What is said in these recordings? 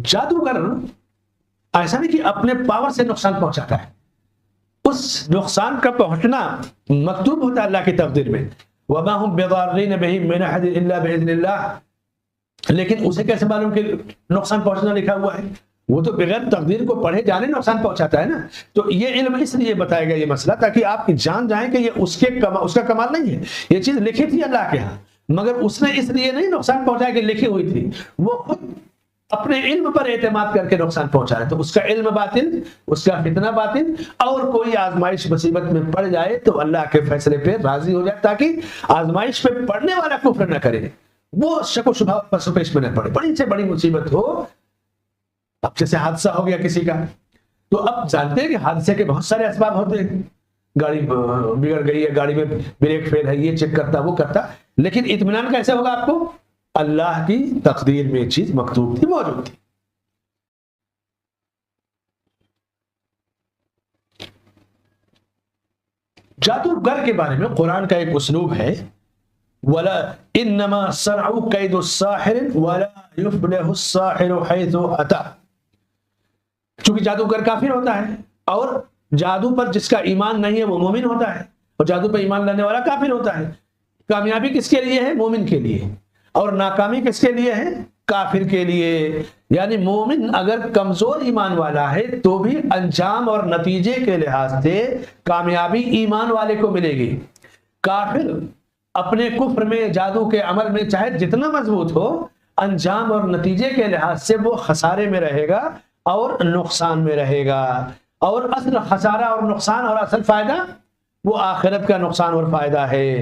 جادوگر ایسا نہیں کہ اپنے پاور سے نقصان پہنچاتا ہے، اس نقصان کا پہنچنا مکتوب ہوتا ہے اللہ کی تقدیر میں، وما هم بضارین بہ من احد الا باذن اللہ، لیکن اسے کیسے معلوم کہ نقصان پہنچنا لکھا ہوا ہے؟ وہ تو بغیر تقدیر کو پڑھے جانے نقصان پہنچاتا ہے نا۔ تو یہ علم اس لیے بتایا گیا یہ مسئلہ تاکہ آپ جان جائیں کہ یہ اس کا کمال نہیں ہے، یہ چیز لکھی تھی اللہ کے ہاں، مگر اس نے اس لیے نہیں نقصان پہنچایا کہ لکھی ہوئی تھی، وہ خود اپنے علم پر اعتماد کر کے نقصان پہنچا رہا ہے، تو اس کا علم باطل، اس کا فتنہ باطل، اور کوئی آزمائش مصیبت میں پڑ جائے تو اللہ کے فیصلے پہ راضی ہو جائے تاکہ آزمائش پہ پڑنے والا کفر نہ کرے، وہ شک و شبہ پس و پیش میں نہ پڑے، بڑی سے بڑی مصیبت ہو، اب جیسے حادثہ ہو گیا کسی کا، تو اب جانتے ہیں کہ حادثے کے بہت سارے اسباب ہوتے ہیں، گاڑی بگڑ گئی ہے، گاڑی میں بریک فیل ہے، یہ چیک کرتا وہ کرتا، لیکن اطمینان کیسے ہوگا آپ کو؟ اللہ کی تقدیر میں چیز مکتوب تھی، موجود تھی۔ جادوگر کے بارے میں قرآن کا ایک اسلوب ہے، ولا انما صنعوا كيد الساحر ولا يفلح الساحر حيث اتى، چونکہ جادوگر کافر ہوتا ہے اور جادو پر جس کا ایمان نہیں ہے وہ مومن ہوتا ہے، اور جادو پر ایمان لانے والا کافر ہوتا ہے۔ کامیابی کس کے لیے ہے؟ مومن کے لیے، اور ناکامی کس کے لیے ہے؟ کافر کے لیے۔ یعنی مومن اگر کمزور ایمان والا ہے تو بھی انجام اور نتیجے کے لحاظ سے کامیابی ایمان والے کو ملے گی، کافر اپنے کفر میں، جادو کے عمل میں چاہے جتنا مضبوط ہو، انجام اور نتیجے کے لحاظ سے وہ خسارے میں رہے گا اور نقصان میں رہے گا، اور اصل خسارہ اور نقصان اور اصل فائدہ وہ آخرت کا نقصان اور فائدہ ہے۔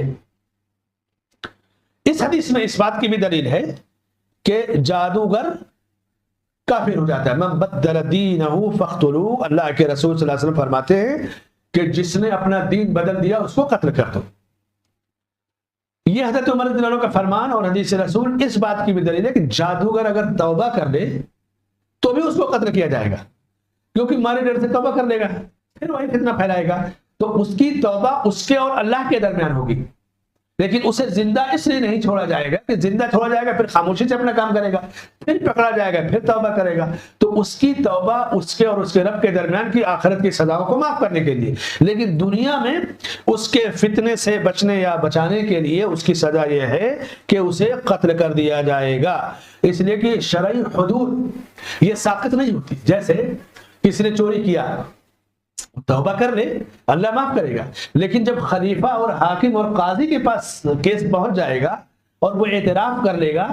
اس حدیث میں اس بات کی بھی دلیل ہے کہ جادوگر کافر ہو جاتا ہے، من بدل دینہ فاقتلوہ، اللہ کے رسول صلی اللہ علیہ وسلم فرماتے ہیں کہ جس نے اپنا دین بدل دیا اس کو قتل کر دو۔ یہ حضرت عمر رضی اللہ عنہ کا فرمان اور حدیث رسول اس بات کی بھی دلیل ہے کہ جادوگر اگر توبہ کر لے تو بھی اس کو قتل کیا جائے گا، کیونکہ مارے ڈر سے توبہ کر لے گا، پھر وہی فتنہ پھیلائے گا، تو اس کی توبہ اس کے اور اللہ کے درمیان ہوگی، لیکن اسے زندہ اس لیے نہیں چھوڑا جائے گا کہ زندہ چھوڑا جائے گا پھر خاموشی سے اپنا کام کرے گا، پھر پکڑا جائے گا پھر توبہ کرے گا، تو اس کی توبہ اس کے اور اس کے رب کے درمیان کی آخرت کی سزاؤں کو معاف کرنے کے لیے، لیکن دنیا میں اس کے فتنے سے بچنے یا بچانے کے لیے اس کی سزا یہ ہے کہ اسے قتل کر دیا جائے گا، اس لیے کہ شرعی حدود یہ ساقط نہیں ہوتی۔ جیسے کسی نے چوری کیا، توبہ کر لے اللہ معاف کرے گا، لیکن جب خلیفہ اور حاکم اور قاضی کے پاس کیس پہنچ جائے گا اور وہ اعتراف کر لے گا